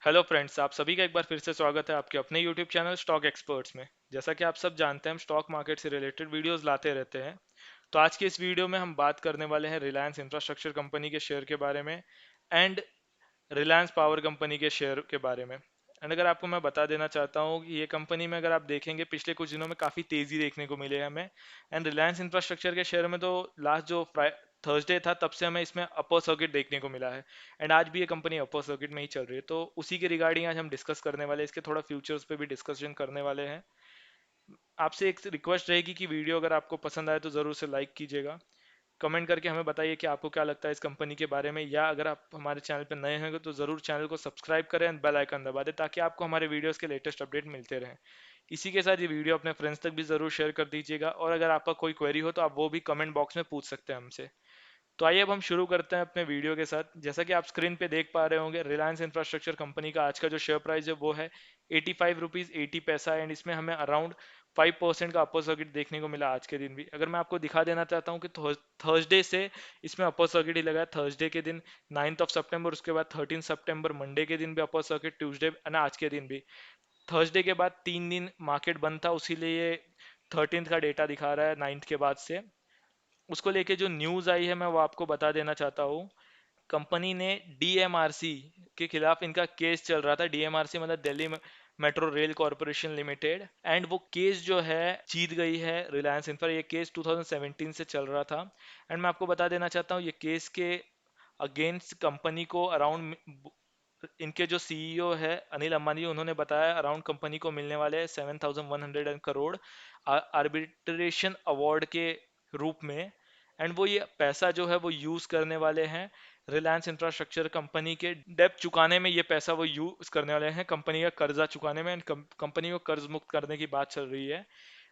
Hello friends, आप सभी का एक बार फिर से स्वागत है आपके अपने यूट्यूब चैनल स्टॉक एक्सपर्ट्स में। जैसा कि आप सब जानते हैं, हम स्टॉक मार्केट से रिलेटेड वीडियोस लाते रहते हैं। तो आज की इस वीडियो में हम बात करने वाले हैं रिलायंस इंफ्रास्ट्रक्चर कंपनी के शेयर के बारे में एंड रिलायंस पावर कंपनी के शेयर के बारे में। एंड अगर आपको मैं बता देना चाहता हूँ कि ये कंपनी में अगर आप देखेंगे पिछले कुछ दिनों में काफ़ी तेज़ी देखने को मिली है हमें। एंड रिलायंस इंफ्रास्ट्रक्चर के शेयर में तो लास्ट जो थर्सडे था तब से हमें इसमें अपर सर्किट देखने को मिला है। एंड आज भी ये कंपनी अपर सर्किट में ही चल रही है, तो उसी के रिगार्डिंग आज हम डिस्कस करने वाले हैं, इसके थोड़ा फ्यूचर्स पे भी डिस्कशन करने वाले हैं। आपसे एक रिक्वेस्ट रहेगी कि वीडियो अगर आपको पसंद आए तो ज़रूर से लाइक कीजिएगा। कमेंट करके हमें बताइए कि आपको क्या लगता है इस कंपनी के बारे में, या अगर आप हमारे चैनल पर नए हैं तो ज़रूर चैनल को सब्सक्राइब करें एंड बेल आइकन दबा दें ताकि आपको हमारे वीडियोस के लेटेस्ट अपडेट मिलते रहें। इसी के साथ ये वीडियो अपने फ्रेंड्स तक भी ज़रूर शेयर कर दीजिएगा, और अगर आपका कोई क्वेरी हो तो आप वो भी कमेंट बॉक्स में पूछ सकते हैं हमसे। तो आइए अब हम शुरू करते हैं अपने वीडियो के साथ। जैसा कि आप स्क्रीन पे देख पा रहे होंगे, रिलायंस इंफ्रास्ट्रक्चर कंपनी का आज का जो शेयर प्राइस है वो है 85 रुपीज़ 80 पैसा, एंड इसमें हमें अराउंड 5% का अपर सर्किट देखने को मिला आज के दिन भी। अगर मैं आपको दिखा देना चाहता हूँ कि थर्सडे से इसमें अपर सर्किट ही लगा है। थर्सडे के दिन 9 सितंबर, उसके बाद 13 सितंबर मंडे के दिन भी अपर सर्किट, ट्यूसडे एंड आज के दिन भी। थर्सडे के बाद 3 दिन मार्केट बंद था, उसीलिए ये 13th का डेटा दिखा रहा है 9th के बाद से। उसको लेके जो न्यूज़ आई है मैं वो आपको बता देना चाहता हूँ। कंपनी ने डीएमआरसी के खिलाफ, इनका केस चल रहा था। डीएमआरसी मतलब Delhi metro rail corporation limited, and वो केस जो है जीत गई है रिलायंस इंफ्रा। ये केस 2017 से चल रहा था। एंड मैं आपको बता देना चाहता हूँ ये केस के अगेंस्ट कंपनी को अराउंड, इनके जो सीईओ है अनिल अंबानी, उन्होंने बताया अराउंड कंपनी को मिलने वाले 7,100 करोड़ आर्बिट्रेशन अवार्ड के रूप में। एंड वो ये पैसा जो है वो यूज करने वाले हैं रिलायंस इंफ्रास्ट्रक्चर कंपनी के डेब्ट चुकाने में। ये पैसा वो यूज करने वाले हैं कंपनी का कर्जा चुकाने में, एंड कंपनी को कर्ज मुक्त करने की बात चल रही है।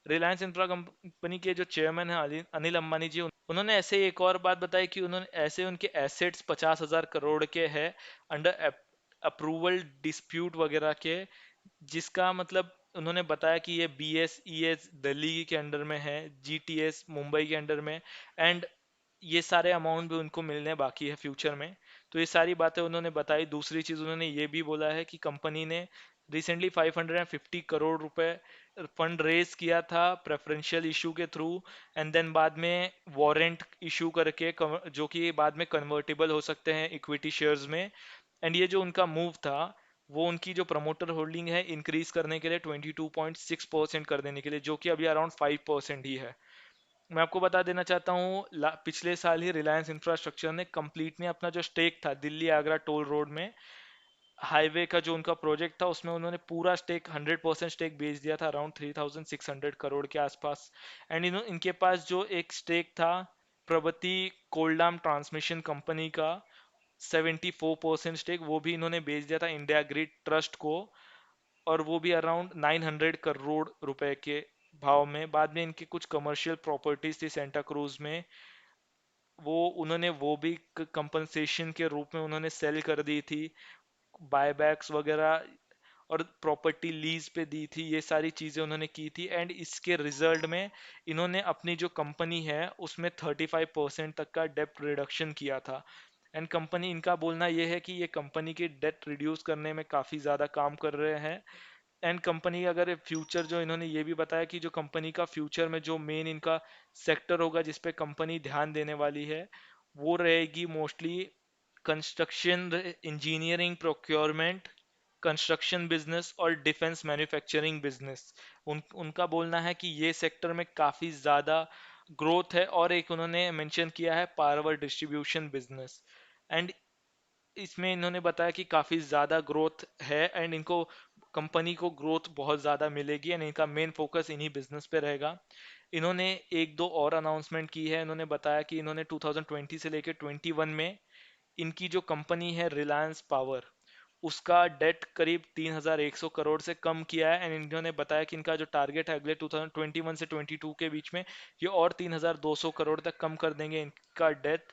रिलायंस इंफ्रा कंपनी के जो चेयरमैन है अनिल अंबानी जी, उन्होंने ऐसे एक और बात बताई कि उन्होंने ऐसे उनके एसेट्स 50,000 करोड़ के हैं अंडर अप्रूवल डिस्प्यूट वगैरह के, जिसका मतलब उन्होंने बताया कि ये BSES दिल्ली के अंडर में है, GTS मुंबई के अंडर में, एंड ये सारे अमाउंट भी उनको मिलने बाकी है फ्यूचर में। तो ये सारी बातें उन्होंने बताई। दूसरी चीज़ उन्होंने ये भी बोला है कि कंपनी ने रिसेंटली 550 करोड़ रुपए फंड रेज किया था प्रेफरेंशियल इशू के थ्रू, एंड देन बाद में वारंट इशू करके जो कि बाद में कन्वर्टेबल हो सकते हैं इक्विटी शेयर्स में। एंड ये जो उनका मूव था वो उनकी जो प्रमोटर होल्डिंग है इंक्रीज करने के लिए 22.6% कर देने के लिए, जो कि अभी अराउंड 5% ही है। मैं आपको बता देना चाहता हूँ पिछले साल ही रिलायंस इंफ्रास्ट्रक्चर ने कंप्लीटली अपना जो स्टेक था दिल्ली आगरा टोल रोड में, हाईवे का जो उनका प्रोजेक्ट था, उसमें उन्होंने पूरा स्टेक 100% स्टेक बेच दिया था अराउंड 3,600 करोड़ के आसपास। एंड इनके पास जो एक स्टेक था प्रगति कोल्डाम ट्रांसमिशन कंपनी का, 74% स्टेक, वो भी इन्होंने बेच दिया था इंडिया ग्रिड ट्रस्ट को, और वो भी अराउंड 900 करोड़ रुपए के भाव में। बाद में इनकी कुछ कमर्शियल प्रॉपर्टीज थी सेंटा क्रूज में, वो उन्होंने वो भी कंपनसेशन के रूप में उन्होंने सेल कर दी थी। बायबैक्स वगैरह और प्रॉपर्टी लीज पे दी थी, ये सारी चीज़ें उन्होंने की थी। एंड इसके रिजल्ट में इन्होंने अपनी जो कंपनी है उसमें 35% तक का डेप्ट रिडक्शन किया था। एंड कंपनी, इनका बोलना ये है कि ये कंपनी की डेट रिड्यूस करने में काफ़ी ज़्यादा काम कर रहे हैं। एंड कंपनी अगर फ्यूचर, जो इन्होंने ये भी बताया कि जो कंपनी का फ्यूचर में जो मेन इनका सेक्टर होगा जिस पे कंपनी ध्यान देने वाली है, वो रहेगी mostly construction, engineering, procurement, construction business और डिफेंस मैन्युफैक्चरिंग बिजनेस। उनका बोलना है कि ये सेक्टर में काफ़ी ज़्यादा ग्रोथ है। और एक उन्होंने मेंशन किया है पावर डिस्ट्रीब्यूशन बिजनेस। एंड इसमें इन्होंने बताया कि काफ़ी ज़्यादा ग्रोथ है, एंड इनको कंपनी को ग्रोथ बहुत ज़्यादा मिलेगी, एंड इनका मेन फोकस इन्हीं बिजनेस पे रहेगा। इन्होंने एक दो और अनाउंसमेंट की है। इन्होंने बताया कि इन्होंने 2020 से लेकर 21 में इनकी जो कंपनी है रिलायंस पावर, उसका डेट करीब 3,100 करोड़ से कम किया है। एंड इन्होंने बताया कि इनका जो टारगेट है अगले 2021 से 22 के बीच में ये और 3,200 करोड़ तक कम कर देंगे इनका डेट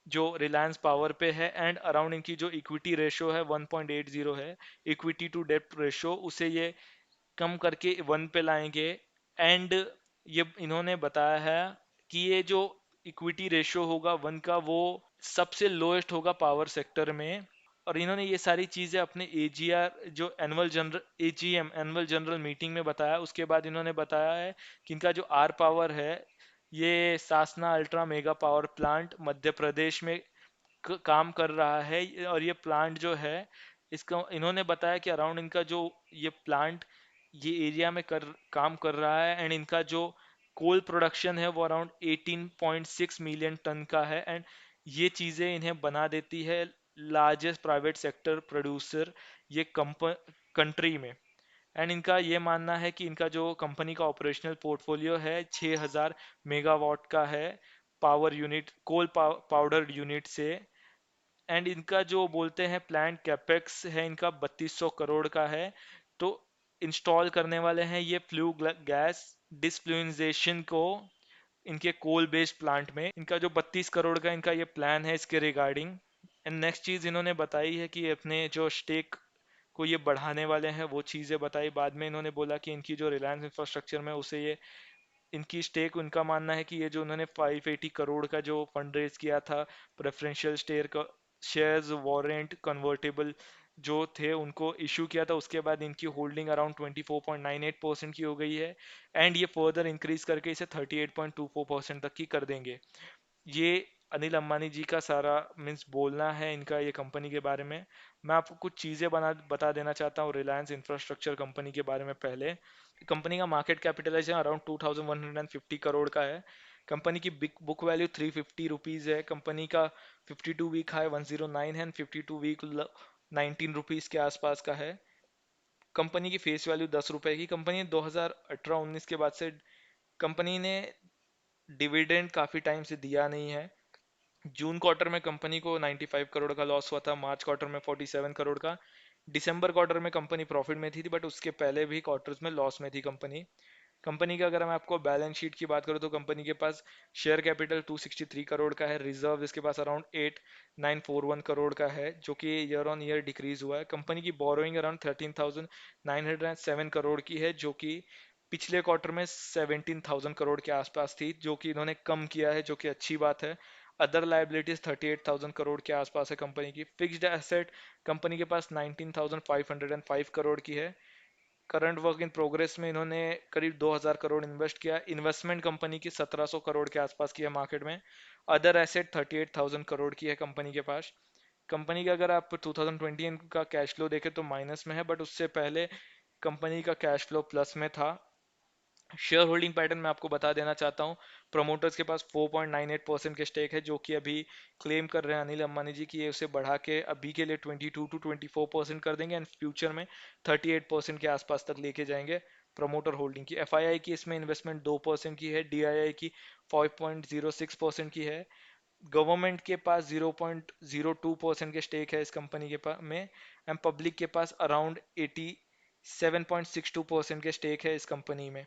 जो रिलायंस पावर पे है। एंड अराउंड इनकी जो इक्विटी रेशो है 1.80 है, इक्विटी टू डेप्ट रेशो, उसे ये कम करके 1 पे लाएंगे। एंड ये इन्होंने बताया है कि ये जो इक्विटी रेशो होगा 1 का, वो सबसे लोएस्ट होगा पावर सेक्टर में। और इन्होंने ये सारी चीज़ें अपने एजीआर जो annual general AGM annual general meeting में बताया। उसके बाद इन्होंने बताया है कि इनका जो आर पावर है, ये सासना ultra mega power plant Madhya Pradesh में काम कर रहा है। और ये प्लांट जो है, इसका इन्होंने बताया कि अराउंड इनका जो ये प्लांट ये एरिया में काम कर रहा है, एंड इनका जो कोल प्रोडक्शन है वो अराउंड 18.6 मिलियन टन का है। एंड ये चीज़ें इन्हें बना देती है लार्जेस्ट प्राइवेट सेक्टर प्रोड्यूसर ये कंट्री में। एंड इनका ये मानना है कि इनका जो कंपनी का ऑपरेशनल पोर्टफोलियो है 6000 मेगावाट का है, पावर यूनिट कोल पाउडर यूनिट से। एंड इनका जो बोलते हैं प्लांट कैपेक्स है इनका 3200 करोड़ का है। तो इंस्टॉल करने वाले हैं ये फ्लू गैस डिसफ्लुइंजेशन को इनके कोल बेस्ड प्लांट में। इनका जो 32 करोड़ का इनका ये प्लान है इसके रिगार्डिंग। एंड नेक्स्ट चीज़ इन्होंने बताई है कि अपने जो स्टेक को ये बढ़ाने वाले हैं वो चीज़ें बताई। बाद में इन्होंने बोला कि इनकी जो रिलायंस इंफ्रास्ट्रक्चर में उसे ये इनकी स्टेक, उनका मानना है कि ये जो उन्होंने 580 करोड़ का जो फंड रेज किया था प्रेफरेंशियल शेयर का, शेयर्स वारंट कन्वर्टेबल जो थे उनको इशू किया था, उसके बाद इनकी होल्डिंग अराउंड 24.98% की हो गई है। एंड ये फर्दर इंक्रीज करके इसे 38.24% तक की कर देंगे। ये अनिल अंबानी जी का सारा मीन्स बोलना है इनका ये कंपनी के बारे में। मैं आपको कुछ चीज़ें बता देना चाहता हूँ रिलायंस इंफ्रास्ट्रक्चर कंपनी के बारे में। पहले कंपनी का मार्केट कैपिटलाइजेशन अराउंड 2150 करोड़ का है। कंपनी की बिग बुक वैल्यू 350 रुपीज़ है। कंपनी का 52 वीक हाई 109 है एंड 52 वीक 19 रुपीज़ के आसपास का है। कंपनी की फेस वैल्यू 10 रुपए की। कंपनी 2018-19 के बाद से कंपनी ने डिविडेंड काफ़ी टाइम से दिया नहीं है। जून क्वार्टर में कंपनी को 95 करोड़ का लॉस हुआ था, मार्च क्वार्टर में 47 करोड़ का, दिसंबर क्वार्टर में कंपनी प्रॉफिट में थी, बट उसके पहले भी क्वार्टर्स में लॉस में थी कंपनी। कंपनी का अगर मैं आपको बैलेंस शीट की बात करूं तो कंपनी के पास शेयर कैपिटल 263 करोड़ का है। रिजर्व इसके पास अराउंड 8941 करोड़ का है जो कि ईयर ऑन ईयर डिक्रीज हुआ है। कंपनी की बोरोइंग अराउंड 13,907 करोड़ की है जो कि पिछले क्वार्टर में 17,000 करोड़ के आसपास थी, जो कि इन्होंने कम किया है, जो कि अच्छी बात है। अदर लाइबिलिटीज 38,000 करोड़ के आसपास है कंपनी की। फिक्स्ड एसेट कंपनी के पास 19,505 करोड़ की है। करंट वर्क इन प्रोग्रेस में इन्होंने करीब 2000 करोड़ इन्वेस्ट किया। इन्वेस्टमेंट कंपनी की 1700 करोड़ के आसपास की है मार्केट में। अदर एसेट 38,000 करोड़ की है कंपनी के पास। कंपनी का अगर आप 2020 का कैश फ्लो देखें तो माइनस में है, बट उससे पहले कंपनी का कैश फ्लो प्लस में था। शेयर होल्डिंग पैटर्न मैं आपको बता देना चाहता हूँ। प्रमोटर्स के पास 4.98% के स्टेक है जो कि अभी क्लेम कर रहे हैं अनिल अंबानी जी की ये उसे बढ़ा के अभी के लिए 22 to 24% कर देंगे एंड फ्यूचर में 38% के आसपास तक लेके जाएंगे प्रमोटर होल्डिंग की। एफआईआई की इसमें इन्वेस्टमेंट 2% की है। डीआईआई की 5.06% की है। गवर्नमेंट के पास 0.02% के स्टेक है इस कंपनी के पास में। एंड पब्लिक के पास अराउंड 87.62% के स्टेक है इस कंपनी में।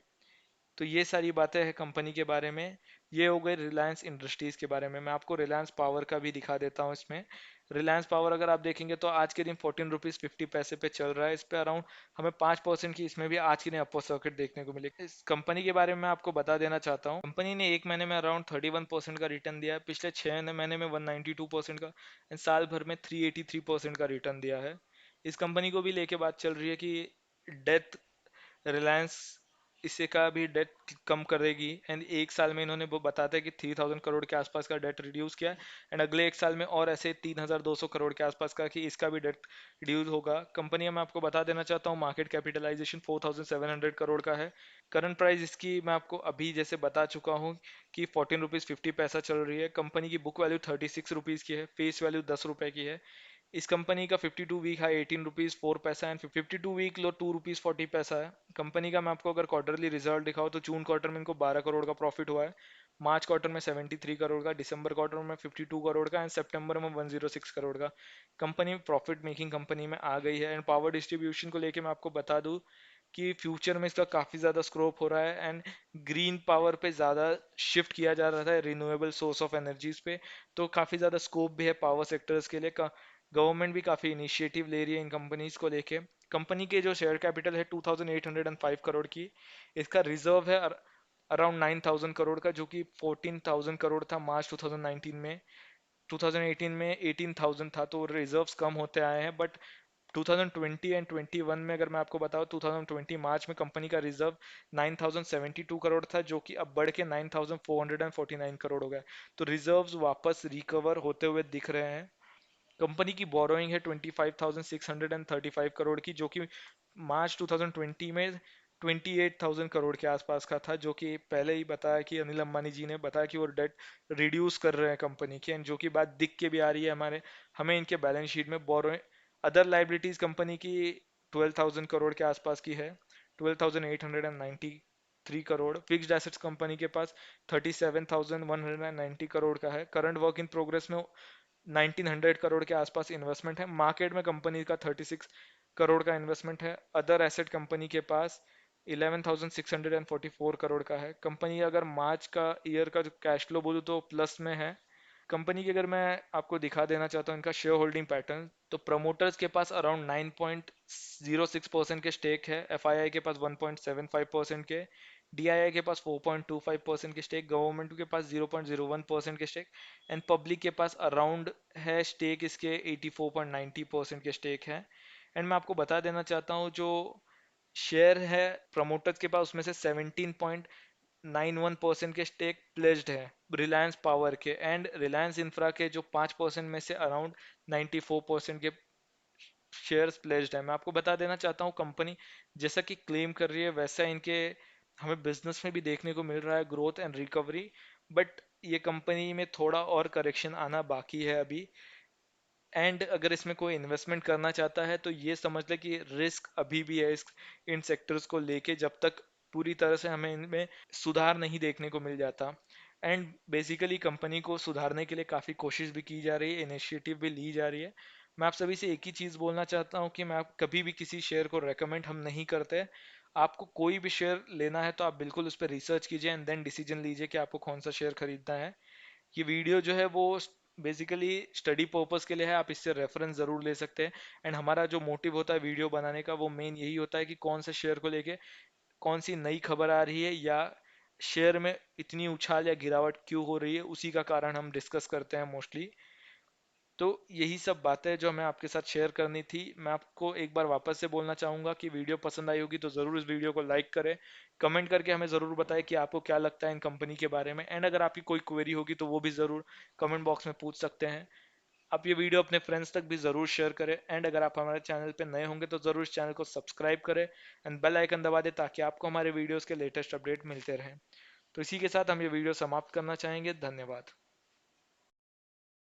तो ये सारी बातें हैं कंपनी के बारे में। ये हो गई रिलायंस इंडस्ट्रीज के बारे में। मैं आपको रिलायंस पावर का भी दिखा देता हूँ इसमें। रिलायंस पावर अगर आप देखेंगे तो आज के दिन 14 रुपीज़ 50 पैसे पे चल रहा है। इस पे अराउंड हमें 5% की इसमें भी आज के दिन अपर सर्किट देखने को मिले। इस कंपनी के बारे में मैं आपको बता देना चाहता हूँ। कंपनी ने एक महीने में अराउंड 31% का रिटर्न दिया है, पिछले 6 महीने में 192% का, एंड साल भर में 383% का रिटर्न दिया है। इस कंपनी को भी लेके बात चल रही है कि डेथ रिलायंस इससे का भी डेट कम करेगी। एंड एक साल में इन्होंने वो बताते हैं कि 3000 करोड़ के आसपास का डेट रिड्यूस किया है। एंड अगले एक साल में और ऐसे 3200 करोड़ के आसपास का कि इसका भी डेट रिड्यूस होगा। कंपनी में आपको बता देना चाहता हूँ मार्केट कैपिटलाइजेशन 4700 करोड़ का है। करंट प्राइस इसकी मैं आपको अभी जैसे बता चुका हूँ कि 14 रुपीज़ 50 पैसा चल रही है। कंपनी की बुक वैल्यू 36 रुपीज़ की है, फेस वैल्यू 10 रुपए की है। इस कंपनी का 52 वीक हाई 18 रुपीज़ 4 पैसा एंड 52 वीक लो 2 रुपीज़ 40 पैसा है। कंपनी का मैं आपको अगर क्वार्टरली रिजल्ट दिखाऊँ तो जून क्वार्टर में इनको 12 करोड़ का प्रॉफिट हुआ है, मार्च क्वार्टर में 73 करोड़ का, दिसंबर क्वार्टर में 52 करोड़ का एंड सितंबर में 106 करोड़ का। कंपनी प्रॉफिट मेकिंग कंपनी में आ गई है। एंड पावर डिस्ट्रीब्यूशन को लेके मैं आपको बता दूं कि फ्यूचर में इसका काफ़ी ज़्यादा स्कोप हो रहा है एंड ग्रीन पावर पे ज़्यादा शिफ्ट किया जा रहा है, रिन्यूएबल सोर्स ऑफ एनर्जीज पे। तो काफ़ी ज़्यादा स्कोप भी है पावर सेक्टर्स के लिए। गवर्नमेंट भी काफ़ी इनिशिएटिव ले रही है इन कंपनीज को लेके। कंपनी के जो शेयर कैपिटल है 2805 करोड़ की। इसका रिजर्व है अराउंड 9000 करोड़ का जो कि 14000 करोड़ था मार्च 2019 में। 2018 में 18,000 था, तो रिजर्व्स कम होते आए हैं। बट 2020 एंड 21 में अगर मैं आपको बताऊं, 2020 मार्च में कंपनी का रिजर्व 9,072 करोड़ था, जो कि अब बढ़ के 9,449 करोड़ हो गया। तो रिजर्व्स वापस रिकवर होते हुए दिख रहे हैं। कंपनी की बोरोइंग है 25,635 करोड़ की, जो कि मार्च 2020 में 28,000 करोड़ के आसपास का था, जो कि पहले ही बताया कि अनिल अंबानी जी ने बताया कि वो डेट रिड्यूस कर रहे हैं कंपनी की, एंड जो कि बात दिख के भी आ रही है हमारे हमें इनके बैलेंस शीट में। बोरोइंग, अदर लाइबिलिटीज कंपनी की 12,000 करोड़ के आसपास की है, 12,893 करोड़। फिक्स्ड एसेट्स कंपनी के पास 37,190 करोड़ का है। करंट वर्क इन प्रोग्रेस में 1900 करोड़ के आसपास इन्वेस्टमेंट है। मार्केट में कंपनी का 36 करोड़ का इन्वेस्टमेंट है। अदर एसेट कंपनी के पास 11,644 करोड़ का है। कंपनी अगर मार्च का ईयर का जो कैश फ्लो बोलूँ तो प्लस में है। कंपनी की अगर मैं आपको दिखा देना चाहता हूँ इनका शेयर होल्डिंग पैटर्न, तो प्रमोटर्स के पास अराउंड 9.06% के स्टेक है, एफआईआई के पास 1.75% के, डीआईआई के पास 4.25% के स्टेक, गवर्नमेंट के पास 0.01% के स्टेक, एंड पब्लिक के पास अराउंड है स्टेक इसके 84.90% के स्टेक है। एंड मैं आपको बता देना चाहता हूँ जो शेयर है प्रमोटर्स के पास, उसमें से 17.91% के स्टेक प्लेज्ड है रिलायंस पावर के, एंड रिलायंस इंफ्रा के जो 5% में से अराउंड 94% के शेयर्स प्लेज्ड है। मैं आपको बता देना चाहता हूँ कंपनी जैसा कि क्लेम कर रही है वैसा इनके हमें बिजनेस में भी देखने को मिल रहा है ग्रोथ एंड रिकवरी। बट ये कंपनी में थोड़ा और करेक्शन आना बाकी है अभी। एंड अगर इसमें कोई इन्वेस्टमेंट करना चाहता है तो ये समझ ले कि रिस्क अभी भी है इन सेक्टर्स को लेके, जब तक पूरी तरह से हमें इनमें सुधार नहीं देखने को मिल जाता। एंड बेसिकली कंपनी को सुधारने के लिए काफ़ी कोशिश भी की जा रही है, इनिशिएटिव भी ली जा रही है। मैं आप सभी से एक ही चीज़ बोलना चाहता हूँ कि मैं आप कभी भी किसी शेयर को रेकमेंड हम नहीं करते। आपको कोई भी शेयर लेना है तो आप बिल्कुल उस पर रिसर्च कीजिए एंड देन डिसीजन लीजिए कि आपको कौन सा शेयर खरीदना है। ये वीडियो जो है वो बेसिकली स्टडी पर्पस के लिए है, आप इससे रेफरेंस ज़रूर ले सकते हैं। एंड हमारा जो मोटिव होता है वीडियो बनाने का वो मेन यही होता है कि कौन से शेयर को लेके कौन सी नई खबर आ रही है, या शेयर में इतनी उछाल या गिरावट क्यों हो रही है, उसी का कारण हम डिस्कस करते हैं मोस्टली। तो यही सब बातें जो हमें आपके साथ शेयर करनी थी। मैं आपको एक बार वापस से बोलना चाहूँगा कि वीडियो पसंद आई होगी तो ज़रूर इस वीडियो को लाइक करें, कमेंट करके हमें ज़रूर बताएं कि आपको क्या लगता है इन कंपनी के बारे में, एंड अगर आपकी कोई क्वेरी होगी तो वो भी ज़रूर कमेंट बॉक्स में पूछ सकते हैं। आप ये वीडियो अपने फ्रेंड्स तक भी ज़रूर शेयर करें, एंड अगर आप हमारे चैनल पर नए होंगे तो ज़रूर इस चैनल को सब्सक्राइब करें एंड बेल आइकन दबा दें ताकि आपको हमारे वीडियोज़ के लेटेस्ट अपडेट मिलते रहें। तो इसी के साथ हम ये वीडियो समाप्त करना चाहेंगे। धन्यवाद।